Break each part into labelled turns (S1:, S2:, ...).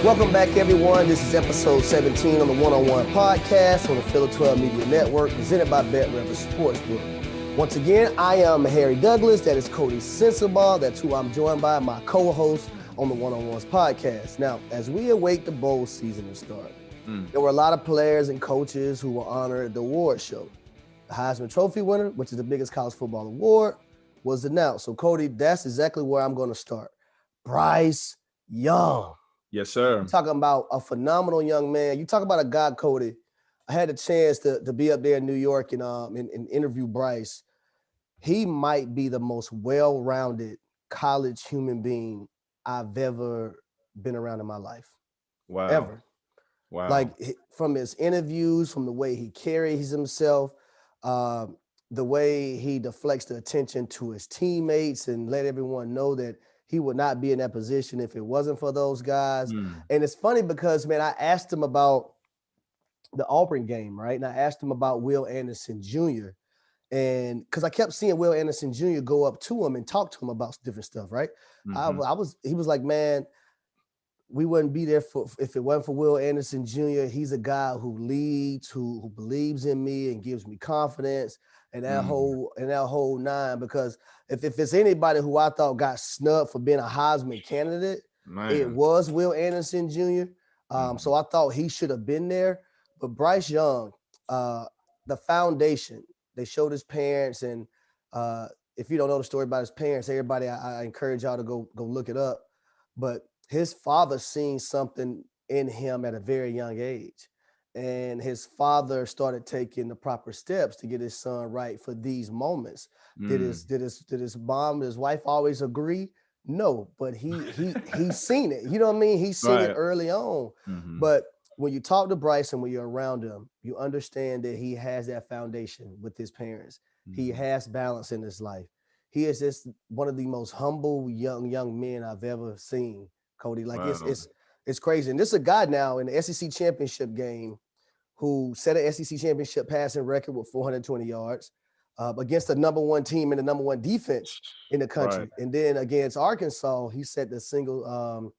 S1: Welcome back, everyone. This is episode 17 on the One-on-One podcast on the Philly 12 Media Network, presented by BetRivers Sportsbook. Once again, I am Harry Douglas. That is Coty Sensabaugh. That's who I'm joined by, my co-host on the One-on-Ones podcast. Now, as we await the bowl season to start, there were a lot of players and coaches who were honored at the award show. The Heisman Trophy winner, which is the biggest college football award, was announced. So, Coty, that's exactly where I'm going to start. Bryce Young.
S2: Yes, sir.
S1: You're talking about a phenomenal young man. You talk about a guy, Coty. I had a chance to be up there in New York and interview Bryce. He might be the most well-rounded college human being I've ever been around in my life.
S2: Wow.
S1: Ever.
S2: Wow.
S1: Like from his interviews, from the way he carries himself, the way he deflects the attention to his teammates and let everyone know that he would not be in that position if it wasn't for those guys. And it's funny because, man, I asked him about the Auburn game, right? And I asked him about Will Anderson Jr. And because I kept seeing Will Anderson Jr. go up to him and talk to him about different stuff, right? He was like, man, we wouldn't be there if it wasn't for Will Anderson Jr. He's a guy who leads, who believes in me and gives me confidence. And that whole nine, because if it's anybody who I thought got snubbed for being a Heisman candidate, it was Will Anderson Jr. So I thought he should have been there. But Bryce Young, the foundation, they showed his parents, and if you don't know the story about his parents, everybody, I encourage y'all to go look it up. But his father seen something in him at a very young age. And his father started taking the proper steps to get his son right for these moments. Did his mom, his wife always agree? No, but he's seen it. You know what I mean? He's seen it early on. But when you talk to Bryce and when you're around him, you understand that he has that foundation with his parents. He has balance in his life. He is just one of the most humble young men I've ever seen, Coty. Like it's crazy. And this is a guy now in the SEC championship game who set an SEC championship passing record with 420 yards against the number one team and the number one defense in the country. Right. And then against Arkansas, he set the single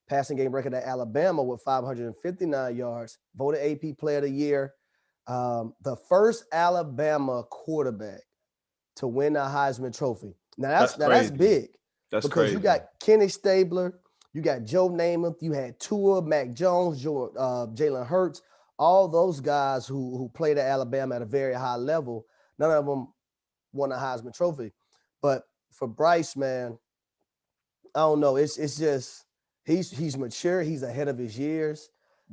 S1: passing game record at Alabama with 559 yards, voted AP Player of the Year. The first Alabama quarterback to win the Heisman Trophy. Now that's big. That's because crazy. You got Kenny Stabler, you got Joe Namath, you had Tua, Mac Jones, Jalen Hurts, all those guys who played at Alabama at a very high level. None of them won a Heisman Trophy. But for Bryce, man, I don't know. It's just he's mature. He's ahead of his years.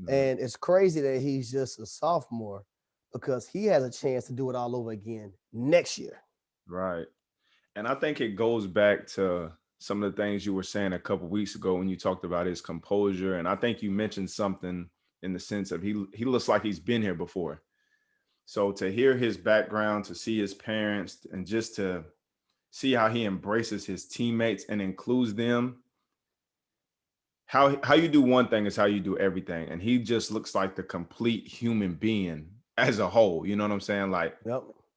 S1: And it's crazy that he's just a sophomore because he has a chance to do it all over again next year.
S2: Right. And I think it goes back to some of the things you were saying a couple of weeks ago when you talked about his composure. And I think you mentioned something in the sense of he looks like he's been here before. So to hear his background, to see his parents, and just to see how he embraces his teammates and includes them, how you do one thing is how you do everything. And he just looks like the complete human being as a whole. You know what I'm saying? Like,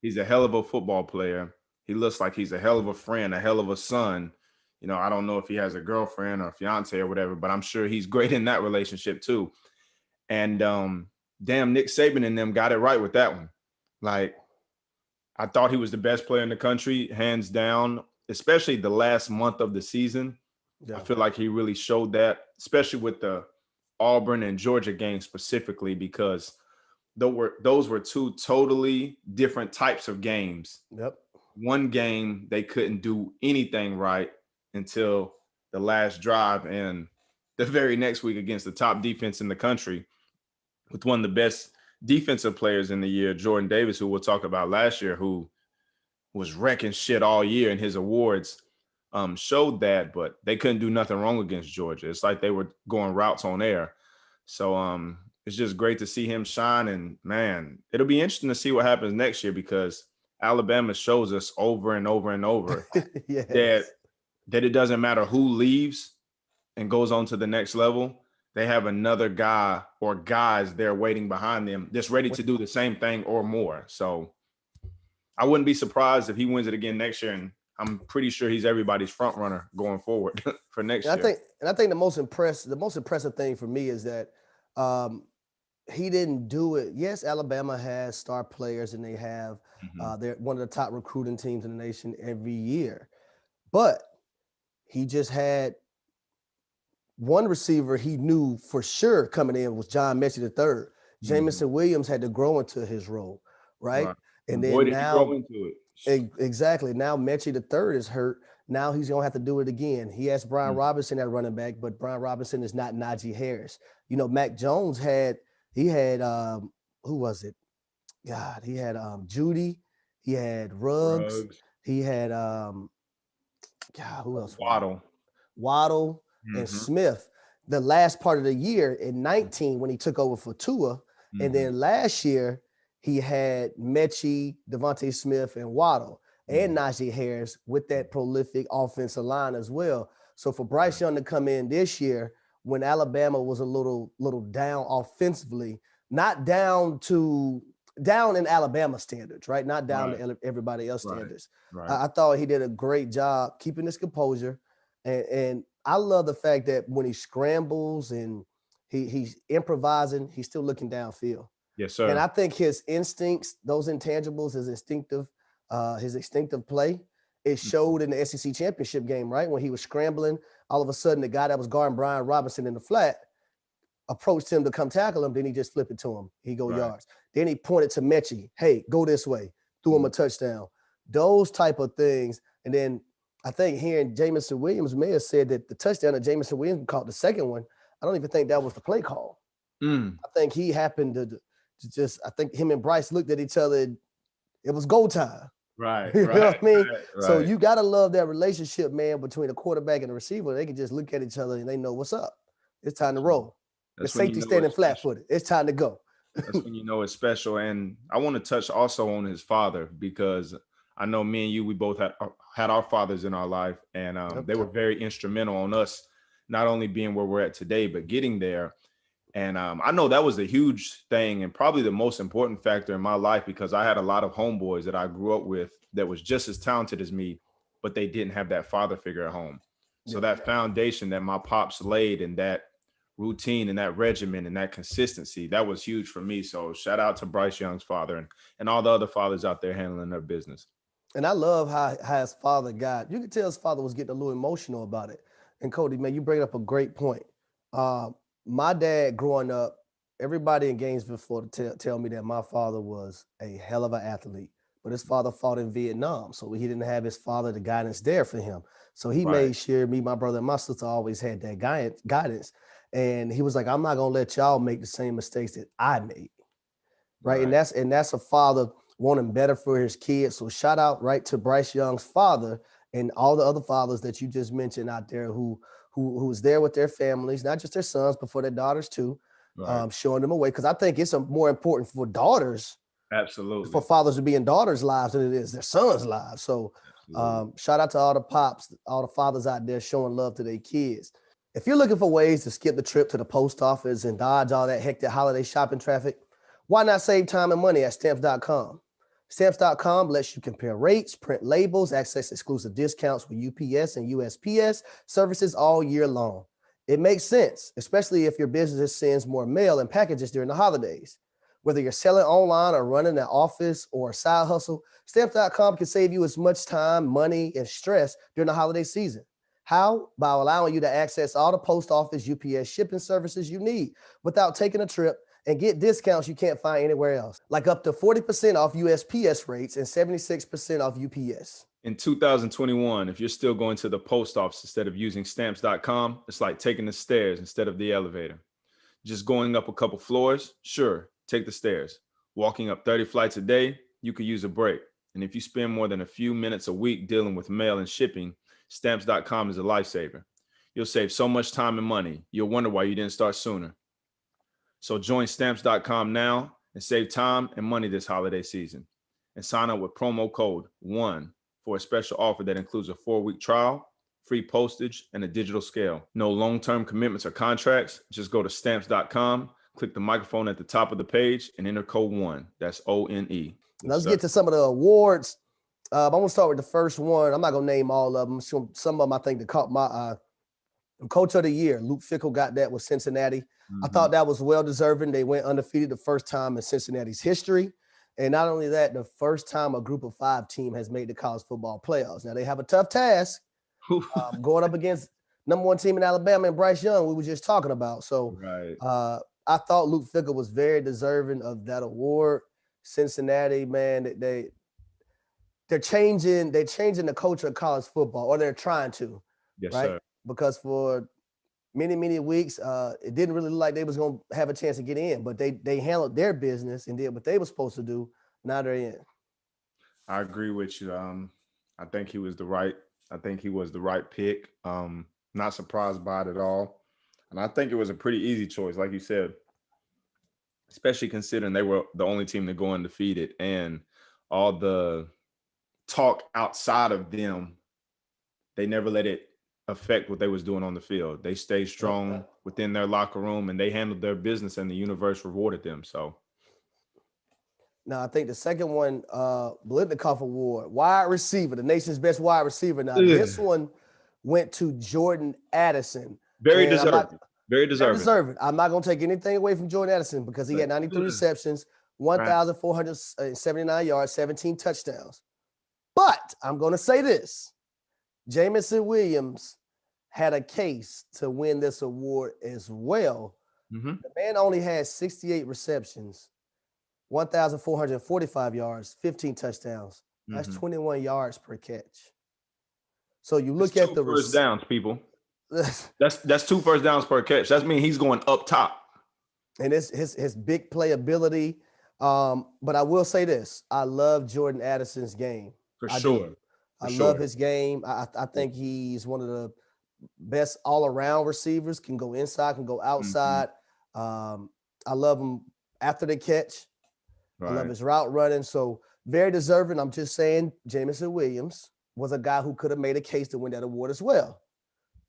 S2: He's a hell of a football player. He looks like he's a hell of a friend, a hell of a son. You know, I don't know if he has a girlfriend or a fiance or whatever, but I'm sure he's great in that relationship too. And damn, Nick Saban and them got it right with that one. Like, I thought he was the best player in the country, hands down, especially the last month of the season. Yeah. I feel like he really showed that, especially with the Auburn and Georgia game specifically, because those were two totally different types of games.
S1: Yep.
S2: One game, they couldn't do anything right until the last drive, and the very next week against the top defense in the country with one of the best defensive players in the year, Jordan Davis, who we'll talk about last year, who was wrecking shit all year in his awards, showed that, but they couldn't do nothing wrong against Georgia. It's like they were going routes on air. So it's just great to see him shine. And, man, it'll be interesting to see what happens next year because Alabama shows us over and over and over that it doesn't matter who leaves and goes on to the next level. They have another guy or guys there waiting behind them that's ready to do the same thing or more. So I wouldn't be surprised if he wins it again next year and I'm pretty sure he's everybody's front runner going forward for next
S1: And
S2: year.
S1: I think the most impressive thing for me is that he didn't do it. Yes, Alabama has star players and they have they're one of the top recruiting teams in the nation every year, but he just had one receiver he knew for sure coming in was John Mechie III. Jamison Williams had to grow into his role, right? And
S2: boy,
S1: then
S2: did he grow
S1: now,
S2: into it.
S1: exactly. Now Mechie III is hurt. Now he's gonna have to do it again. He has Brian Robinson at running back, but Brian Robinson is not Najee Harris. You know, Mac Jones had who was it? God, he had Judy, he had Ruggs, he had God, who else? Waddle and Smith. The last part of the year in 19 when he took over for Tua, and then last year he had Mechie, Devontae Smith, and Waddle, and Najee Harris with that prolific offensive line as well. So for Bryce Young to come in this year when Alabama was a little down offensively, not down in Alabama standards, right? Not down to everybody else standards. I thought he did a great job keeping his composure. And I love the fact that when he scrambles and he's improvising, he's still looking downfield.
S2: Yes, sir.
S1: And I think his instincts, those intangibles, his instinctive play, it showed in the SEC championship game, right? When he was scrambling, all of a sudden the guy that was guarding Brian Robinson in the flat approached him to come tackle him. Then he just flipped it to him. He go yards. Then he pointed to Mechie, hey, go this way, threw him a touchdown. Those type of things. And then I think hearing Jamison Williams may have said that the touchdown that Jamison Williams caught, the second one, I don't even think that was the play call. I think he happened to just, I think him and Bryce looked at each other. It was go time. You know what I mean? So you got to love that relationship, man, between the quarterback and the receiver. They can just look at each other and they know what's up. It's time to roll. The safety standing flat-footed. It's time to go.
S2: That's when you know it's special. And I want to touch also on his father, because I know me and you, we both had our fathers in our life, and they were very instrumental on us, not only being where we're at today, but getting there. And I know that was a huge thing and probably the most important factor in my life, because I had a lot of homeboys that I grew up with that was just as talented as me, but they didn't have that father figure at home. So that foundation that my pops laid, and that routine and that regimen and that consistency, that was huge for me. So shout out to Bryce Young's father and all the other fathers out there handling their business.
S1: And I love how his father got, you could tell his father was getting a little emotional about it. And Coty, man, you bring up a great point. My dad growing up, everybody in Gainesville, Florida tell me that my father was a hell of an athlete, but his father fought in Vietnam. So he didn't have his father, the guidance there for him. So he made sure me, my brother, and my sister always had that guidance. And he was like, I'm not going to let y'all make the same mistakes that I made. Right. And that's a father wanting better for his kids. So shout out to Bryce Young's father and all the other fathers that you just mentioned out there who's there with their families, not just their sons, but for their daughters too, showing them a way. Because I think it's more important for daughters,
S2: absolutely,
S1: for fathers to be in daughters' lives than it is their sons' lives. So shout out to all the pops, all the fathers out there showing love to their kids. If you're looking for ways to skip the trip to the post office and dodge all that hectic holiday shopping traffic, why not save time and money at Stamps.com? Stamps.com lets you compare rates, print labels, access exclusive discounts with UPS and USPS services all year long. It makes sense, especially if your business sends more mail and packages during the holidays. Whether you're selling online or running an office or a side hustle, Stamps.com can save you as much time, money, and stress during the holiday season. How? By allowing you to access all the post office UPS shipping services you need without taking a trip, and get discounts you can't find anywhere else, like up to 40% off USPS rates and 76% off UPS.
S2: In 2021, if you're still going to the post office instead of using Stamps.com, it's like taking the stairs instead of the elevator. Just going up a couple floors, sure, take the stairs. Walking up 30 flights a day, you could use a break. And if you spend more than a few minutes a week dealing with mail and shipping, Stamps.com is a lifesaver. You'll save so much time and money. You'll wonder why you didn't start sooner. So join Stamps.com now and save time and money this holiday season. And sign up with promo code 1 for a special offer that includes a 4-week trial, free postage, and a digital scale. No long-term commitments or contracts. Just go to Stamps.com, click the microphone at the top of the page, and enter code 1. That's ONE.
S1: Let's get to some of the awards I'm gonna start with the first one. I'm not gonna name all of them. Some of them I think that caught my eye. Coach of the Year, Luke Fickell got that with Cincinnati. I thought that was well deserving. They went undefeated the first time in Cincinnati's history. And not only that, the first time a group of 5 team has made the college football playoffs. Now they have a tough task going up against number 1 team in Alabama and Bryce Young, we were just talking about. So
S2: Right.
S1: I thought Luke Fickell was very deserving of that award. Cincinnati, man, they're changing the culture of college football, or they're trying to,
S2: Yes,
S1: right?
S2: sir.
S1: Because for many weeks, it didn't really look like they was gonna have a chance to get in, but they handled their business and did what they were supposed to do. Now they're in.
S2: I agree with you. I think he was the right pick. Not surprised by it at all. And I think it was a pretty easy choice, like you said, especially considering they were the only team to go undefeated, and all the talk outside of them, they never let it affect what they was doing on the field. They stayed strong within their locker room, and they handled their business, and the universe rewarded them. So
S1: now I think the second one, Blitnikoff Award, wide receiver, the nation's best wide receiver. Now this one went to Jordan Addison.
S2: very
S1: And
S2: deserving. Very
S1: Very
S2: deserving.
S1: deserving. I'm not going to take anything away from Jordan Addison because he had 93 receptions, 1,479 yards, 17 touchdowns. But I'm going to say this. Jameson Williams had a case to win this award as well. The man only had 68 receptions, 1,445 yards, 15 touchdowns. That's 21 yards per catch. So you look at the
S2: first downs, people. That's 2 first downs per catch. That means he's going up top.
S1: And his big playability. But I will say this. I love Jordan Addison's game.
S2: For sure.
S1: I love his game. I think he's one of the best all-around receivers, can go inside, can go outside. I love him after the catch. I love his route running. So very deserving. I'm just saying Jameson Williams was a guy who could have made a case to win that award as well.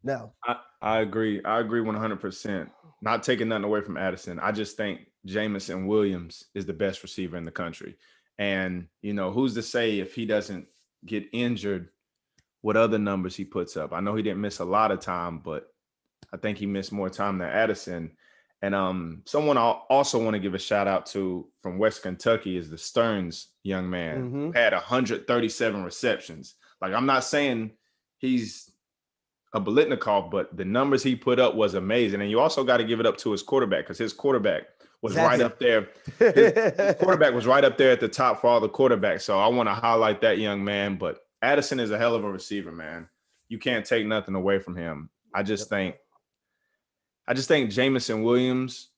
S1: Now,
S2: I agree. I agree 100%. Not taking nothing away from Addison. I just think Jameson Williams is the best receiver in the country. And, who's to say if he doesn't get injured, what other numbers he puts up? I know he didn't miss a lot of time, but I think he missed more time than Addison. And someone I also want to give a shout out to from West Kentucky is the Stearns young man who had 137 receptions. Like, I'm not saying he's a Blitnikoff, but the numbers he put up was amazing. And you also got to give it up to his quarterback, because his quarterback was right up there. His quarterback was right up there at the top for all the quarterbacks. So I want to highlight that young man. But Addison is a hell of a receiver, man. You can't take nothing away from him. I just think Jameson Williams,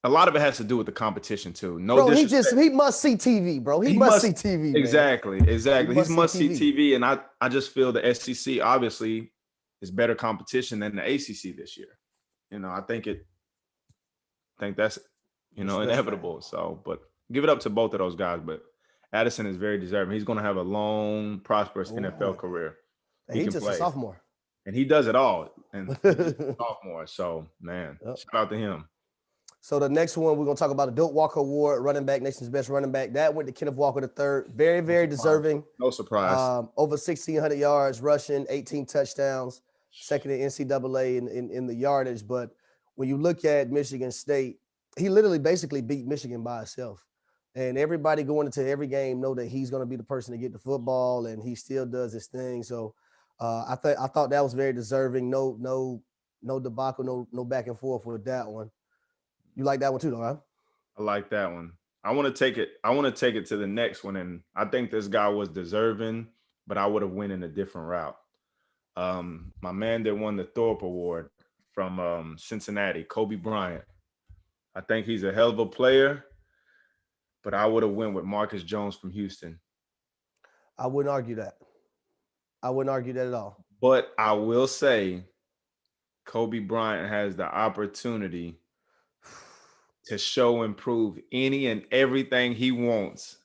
S2: a lot of it has to do with the competition too.
S1: He must see TV, bro. He must see TV.
S2: Exactly.
S1: Man.
S2: He must see TV. And I just feel the SEC obviously is better competition than the ACC this year. I think that's inevitable. So, but give it up to both of those guys. But Addison is very deserving. He's going to have a long, prosperous NFL career.
S1: He's just a sophomore.
S2: And he does it all. And sophomore. So, man, shout out to him.
S1: So the next one, we're going to talk about the Doak Walker Award, running back, nation's best running back. That went to Kenneth Walker III. Very, very deserving.
S2: No surprise.
S1: Over 1,600 yards rushing, 18 touchdowns, second in NCAA in the yardage. But when you look at Michigan State, he literally basically beat Michigan by himself. And everybody going into every game know that he's going to be the person to get the football, and he still does his thing. So I thought that was very deserving. No debacle, no back and forth with that one. You like that one too, though, huh?
S2: I like that one. I want to take it to the next one, and I think this guy was deserving, but I would have went in a different route. My man that won the Thorpe Award from Cincinnati, Kobe Bryant. I think he's a hell of a player, but I would have went with Marcus Jones from Houston.
S1: I wouldn't argue that. I wouldn't argue that at all.
S2: But I will say Kobe Bryant has the opportunity to show and prove any and everything he wants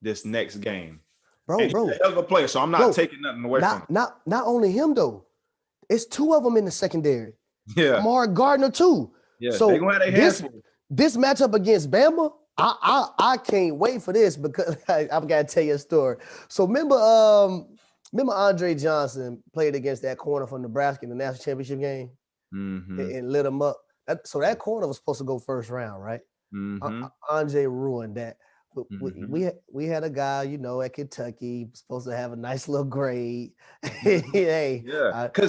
S2: this next game.
S1: Bro.
S2: He's a hell of a player, so I'm not taking nothing away from him.
S1: Not only him, though. It's 2 of them in the secondary.
S2: Yeah.
S1: Mark Gardner, too.
S2: Yeah,
S1: so
S2: they're going to have a handful.
S1: This matchup against Bama, I can't wait for this because I've got to tell you a story. So remember Andre Johnson played against that corner from Nebraska in the national championship game and lit him up. So that corner was supposed to go first round, right? Andre ruined that. We had a guy, you know, at Kentucky supposed to have a nice little grade. Hey,
S2: yeah,
S1: I tore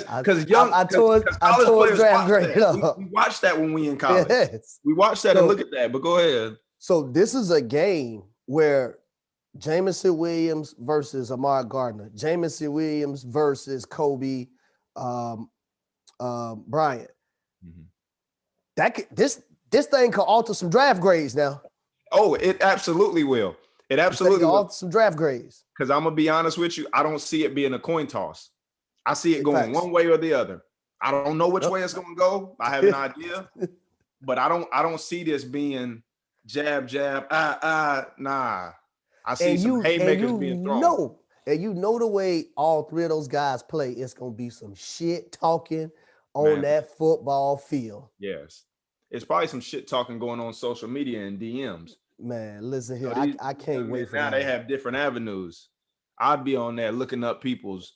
S1: his draft grade up.
S2: We watched that when we in college.
S1: Yes.
S2: We watched that and look at that. But go ahead.
S1: So this is a game where Jamison Williams versus Amar Gardner, Jamison Williams versus Kobe Bryant. This thing could alter some draft grades now.
S2: Oh, it absolutely will. It absolutely will.
S1: Alter some draft grades.
S2: Because I'm gonna be honest with you, I don't see it being a coin toss. I see it going one way or the other. I don't know which way it's gonna go. I have an idea, but I don't see this being jab, nah. I see some haymakers being thrown.
S1: And you know the way all three of those guys play, it's gonna be some shit talking on that football field.
S2: Yes. It's probably some shit talking going on social media and DMs.
S1: Man, listen here. I can't wait for
S2: now
S1: that.
S2: They have different avenues. I'd be on there looking up people's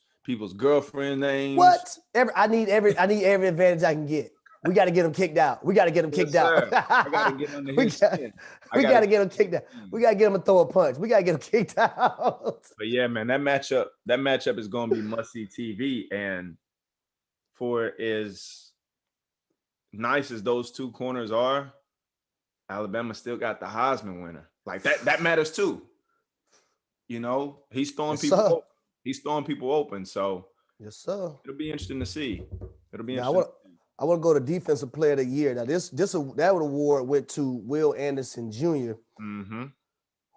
S2: girlfriend names.
S1: What? I need every advantage I can get. We got to get them kicked out. We got to get them kicked out.
S2: I got to get under his skin.
S1: We got to get them kicked out. We got to get them to throw a punch. We got to get them kicked out.
S2: But yeah, man, that matchup is going to be must-see TV. And for as nice as those two corners are, Alabama still got the Heisman winner. Like that matters too. You know, he's throwing people open. He's throwing people open. So
S1: yes, sir.
S2: It'll be interesting to see.
S1: I want to go to Defensive Player of the Year. Now, that award went to Will Anderson Jr.,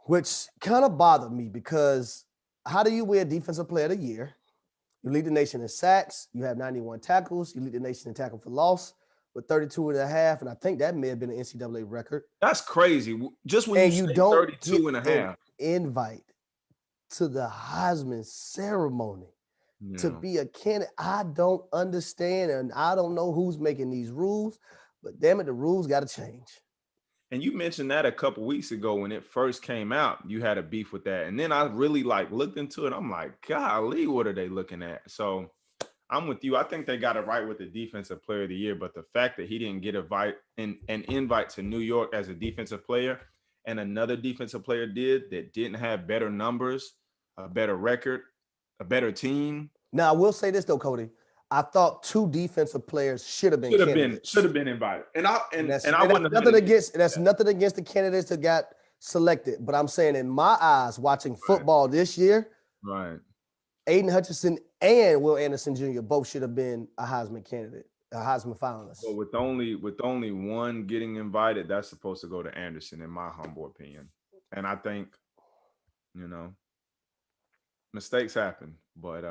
S1: which kind of bothered me because how do you win Defensive Player of the Year? You lead the nation in sacks. You have 91 tackles. You lead the nation in tackle for loss with 32 and a half. And I think that may have been an NCAA record.
S2: That's crazy. Just when you say
S1: don't
S2: 32 and a half.
S1: Invite to the Heisman ceremony. Yeah. To be a candidate, I don't understand, and I don't know who's making these rules, but damn it, the rules got to change.
S2: And you mentioned that a couple weeks ago when it first came out, you had a beef with that. And then I really looked into it. I'm like, golly, what are they looking at? So I'm with you. I think they got it right with the Defensive Player of the Year, but the fact that he didn't get an invite to New York as a defensive player and another defensive player that didn't have better numbers, a better record, a better team.
S1: Now, I will say this though, Coty. I thought two defensive players should have been
S2: invited. That's
S1: nothing against the candidates that got selected. But I'm saying in my eyes, watching football this year,
S2: right,
S1: Aiden Hutchinson and Will Anderson Jr. both should have been a Heisman candidate, a Heisman finalist.
S2: But with only one getting invited, that's supposed to go to Anderson, in my humble opinion. And I think, mistakes happen, but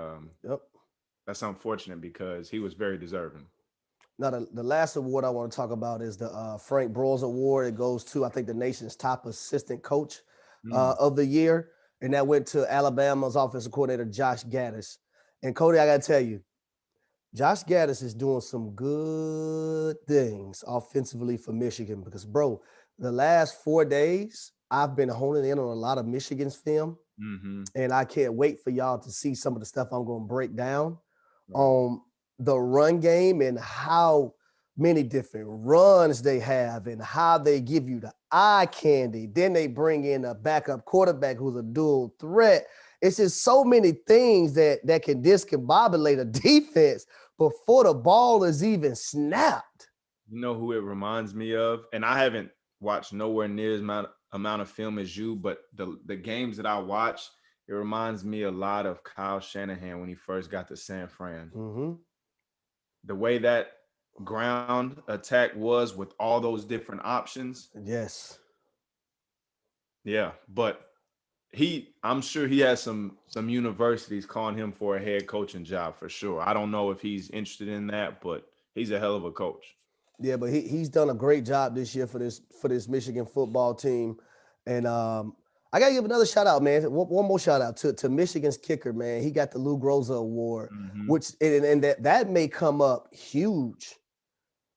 S2: that's unfortunate because he was very deserving.
S1: Now, the last award I want to talk about is the Frank Groza Award. It goes to, I think, the nation's top assistant coach of the year, and that went to Alabama's offensive coordinator, Josh Gaddis. And Coty, I got to tell you, Josh Gaddis is doing some good things offensively for Michigan because, bro, the last 4 days, I've been honing in on a lot of Michigan's film, and I can't wait for y'all to see some of the stuff I'm going to break down on the run game and how many different runs they have and how they give you the eye candy. Then they bring in a backup quarterback who's a dual threat. It's just so many things that can discombobulate a defense before the ball is even snapped.
S2: You know who it reminds me of? And I haven't watched nowhere near as amount of film as you, but the games that I watch, it reminds me a lot of Kyle Shanahan when he first got to San Fran. The way that ground attack was with all those different options.
S1: Yes.
S2: Yeah, but I'm sure he has some universities calling him for a head coaching job for sure. I don't know if he's interested in that, but he's a hell of a coach.
S1: Yeah, but he's done a great job this year for this Michigan football team. And I got to give another shout out, man. One more shout out to Michigan's kicker, man. He got the Groza Award, which and that may come up huge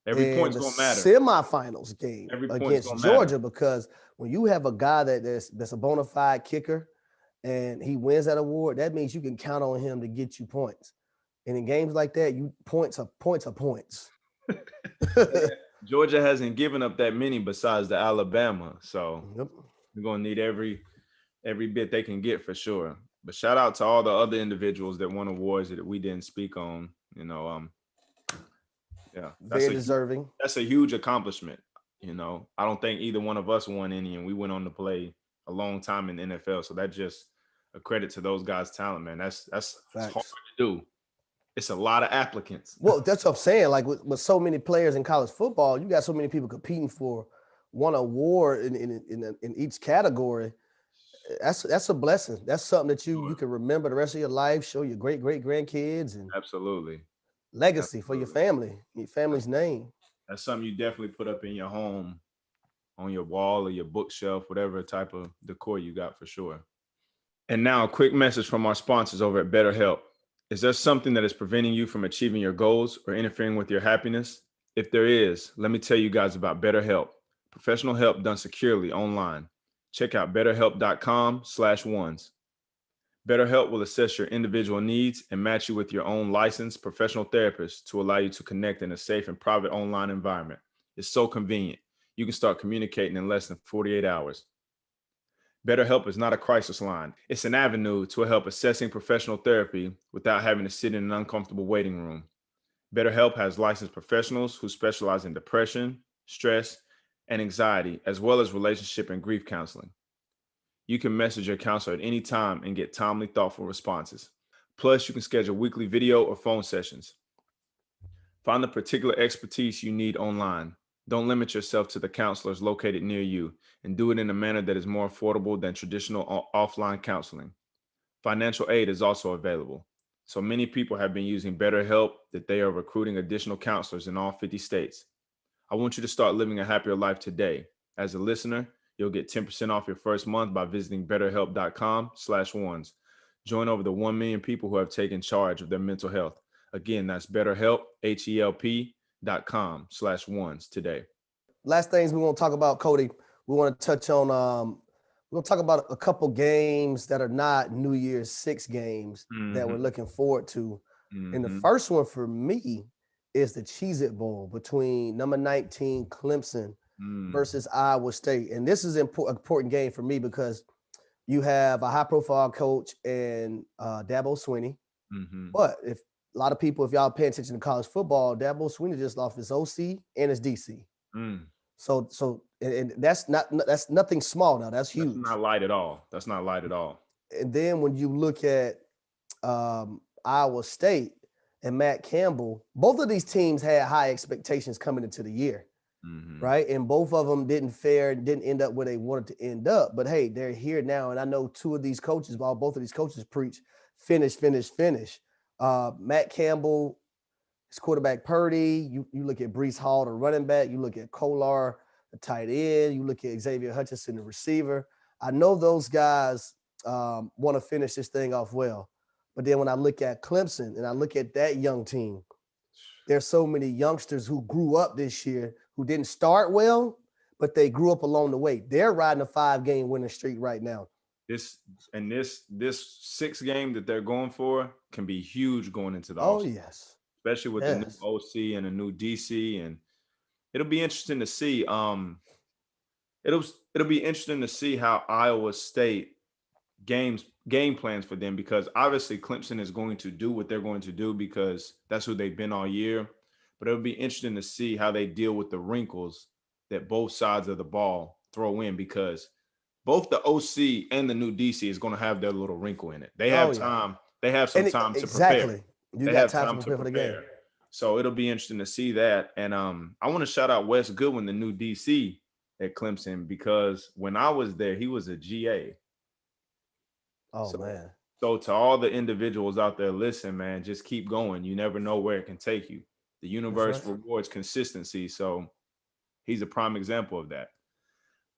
S2: Every
S1: and
S2: point's
S1: the
S2: gonna matter.
S1: semifinals game
S2: Every point's
S1: against
S2: gonna matter.
S1: Georgia, because when you have a guy that's a bona fide kicker and he wins that award, that means you can count on him to get you points. And in games like that, points are points.
S2: Georgia hasn't given up that many besides the Alabama, so
S1: Yep.
S2: we're gonna need every bit they can get for sure. But shout out to all the other individuals that won awards that we didn't speak on. Yeah,
S1: Very deserving.
S2: that's a huge accomplishment. I don't think either one of us won any, and we went on to play a long time in the NFL. So that's just a credit to those guys' talent, man. That's hard
S1: Facts.
S2: to do. It's a lot of applicants.
S1: Well, that's what I'm saying. Like with so many players in college football, you got so many people competing for one award in each category. That's a blessing. That's something that you can remember the rest of your life, show your great grandkids, and
S2: Absolutely.
S1: legacy for your family, your family's name.
S2: That's something you definitely put up in your home, on your wall or your bookshelf, whatever type of decor you got for sure. And now a quick message from our sponsors over at BetterHelp. Is there something that is preventing you from achieving your goals or interfering with your happiness? If there is, let me tell you guys about BetterHelp, professional help done securely online. Check out betterhelp.com/ones. BetterHelp will assess your individual needs and match you with your own licensed professional therapist to allow you to connect in a safe and private online environment. It's so convenient. You can start communicating in less than 48 hours. BetterHelp is not a crisis line. It's an avenue to help assessing professional therapy without having to sit in an uncomfortable waiting room. BetterHelp has licensed professionals who specialize in depression, stress, and anxiety, as well as relationship and grief counseling. You can message your counselor at any time and get timely, thoughtful responses. Plus, you can schedule weekly video or phone sessions. Find the particular expertise you need online. Don't limit yourself to the counselors located near you, and do it in a manner that is more affordable than traditional offline counseling. Financial aid is also available. So many people have been using BetterHelp that they are recruiting additional counselors in all 50 states. I want you to start living a happier life today. As a listener, you'll get 10% off your first month by visiting betterhelp.com/ones. Join over the 1 million people who have taken charge of their mental health. Again, that's BetterHelp, HELP.com/ones today.
S1: Last things we want to talk about, Coty. We want to touch on. We're going to talk about a couple games that are not New Year's Six games that we're looking forward to. And the first one for me is the Cheez-It Bowl between number 19 Clemson versus Iowa State. And this is an important game for me because you have a high-profile coach and Dabo Swinney. But if a lot of people, if y'all pay attention to college football, Dabo Swinney just lost his OC and his DC. So and that's nothing small now. That's huge.
S2: That's not light at all. That's not light at all.
S1: And then when you look at Iowa State and Matt Campbell, both of these teams had high expectations coming into the year, right? And both of them didn't end up where they wanted to end up. But hey, they're here now. And I know both of these coaches preach finish. Matt Campbell, his quarterback Purdy, you look at Breece Hall, the running back, you look at Kolar, the tight end, you look at Xavier Hutchinson, the receiver. I know those guys want to finish this thing off well. But then when I look at Clemson and I look at that young team, there's so many youngsters who grew up this year who didn't start well, but they grew up along the way. They're riding a 5-game winning streak right now.
S2: This 6 game that they're going for can be huge going into the offseason.
S1: Yes.
S2: Especially with the new OC and a new DC, and it'll be interesting to see. It'll be interesting to see how Iowa State game plans for them, because obviously Clemson is going to do what they're going to do because that's who they've been all year. But it'll be interesting to see how they deal with the wrinkles that both sides of the ball throw in, because both the OC and the new DC is going to have their little wrinkle in it. They have time. They have some time to prepare.
S1: You got time to prepare for the game.
S2: So it'll be interesting to see that. And I want to shout out Wes Goodwin, the new DC at Clemson, because when I was there, he was a GA.
S1: Man.
S2: So to all the individuals out there, listen, man, just keep going. You never know where it can take you. The universe rewards consistency. So he's a prime example of that.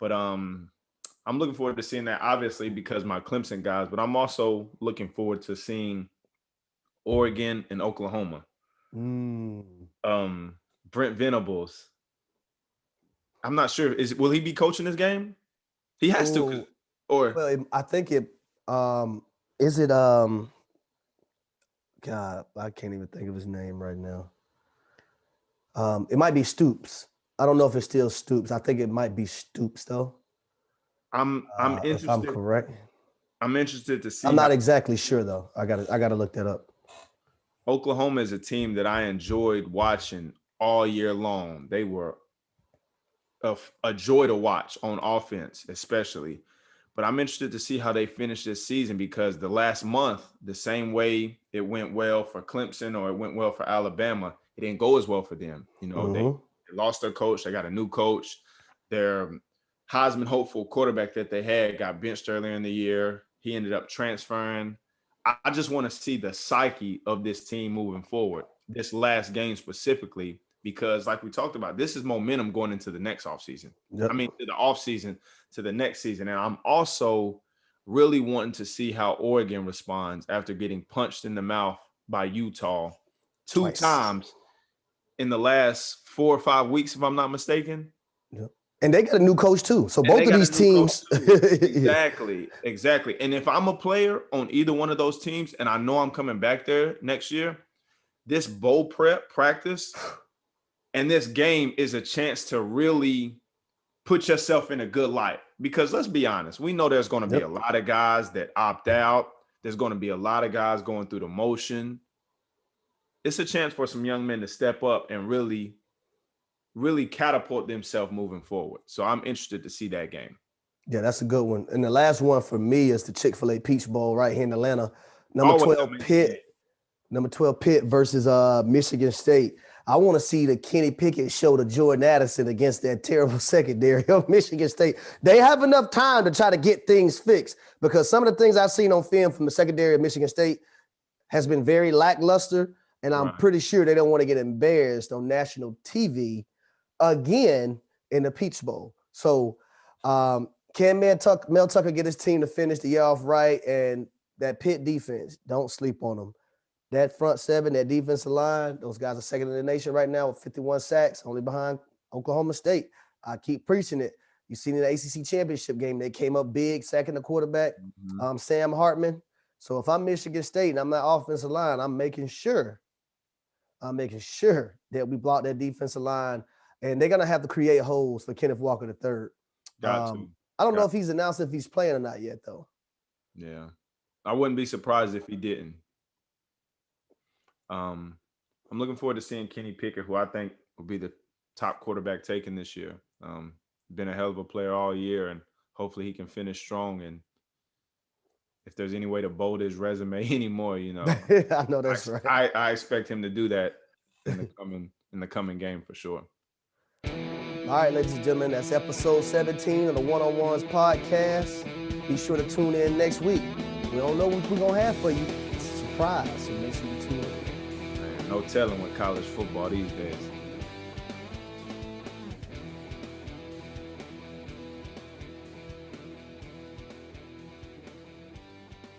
S2: But I'm looking forward to seeing that, obviously, because my Clemson guys, but I'm also looking forward to seeing Oregon and Oklahoma. Brent Venables. I'm not sure. Will he be coaching this game? He has to.
S1: Well, I think it. Is it? God, I can't even think of his name right now. It might be Stoops. I don't know if it's still Stoops. I think it might be Stoops though.
S2: I'm interested.
S1: If I'm correct.
S2: I'm interested to see.
S1: I'm not exactly sure though. I gotta look that up.
S2: Oklahoma is a team that I enjoyed watching all year long. They were a joy to watch on offense, especially. But I'm interested to see how they finish this season, because the last month, the same way it went well for Clemson or it went well for Alabama, it didn't go as well for them. You know, they lost their coach. They got a new coach. Their Heisman hopeful quarterback that they had got benched earlier in the year. He ended up transferring. I just want to see the psyche of this team moving forward, this last game specifically, because like we talked about, this is momentum going into the next offseason.
S1: Yep.
S2: I mean, to the offseason, to the next season. And I'm also really wanting to see how Oregon responds after getting punched in the mouth by Utah two times in the last 4 or 5 weeks, if I'm not mistaken.
S1: Yep. And they got a new coach too. So both of these teams.
S2: Exactly. And if I'm a player on either one of those teams, and I know I'm coming back there next year, this bowl prep practice and this game is a chance to really put yourself in a good light. Because let's be honest, we know there's going to be a lot of guys that opt out. There's going to be a lot of guys going through the motion. It's a chance for some young men to step up and really catapult themselves moving forward. So I'm interested to see that game.
S1: Yeah, that's a good one. And the last one for me is the Chick-Fil-A Peach Bowl right here in Atlanta. Number 12 Pitt versus Michigan State. I want to see the Kenny Pickett show to Jordan Addison against that terrible secondary of Michigan State. They have enough time to try to get things fixed, because some of the things I've seen on film from the secondary of Michigan State has been very lackluster, and I'm pretty sure they don't want to get embarrassed on national TV again in the Peach Bowl. So can Mel Tucker get his team to finish the year off right? And that Pitt defense, don't sleep on them. That front seven, that defensive line, those guys are second in the nation right now with 51 sacks, only behind Oklahoma State. I keep preaching it. You seen in the ACC championship game, they came up big, sacking the quarterback, Sam Hartman. So if I'm Michigan State and I'm that offensive line, I'm making sure that we block that defensive line. And they're going to have to create holes for Kenneth Walker III. I don't know if he's announced if he's playing or not yet, though.
S2: Yeah. I wouldn't be surprised if he didn't. I'm looking forward to seeing Kenny Pickett, who I think will be the top quarterback taken this year. Been a hell of a player all year, and hopefully he can finish strong. And if there's any way to bold his resume anymore, you know,
S1: I know that's right.
S2: I expect him to do that in the coming game for sure.
S1: All right, ladies and gentlemen, that's episode 17 of the One-on-Ones podcast. Be sure to tune in next week. We don't know what we're going to have for you. It's a surprise, so make sure you tune in.
S2: Man, no telling with college football these days.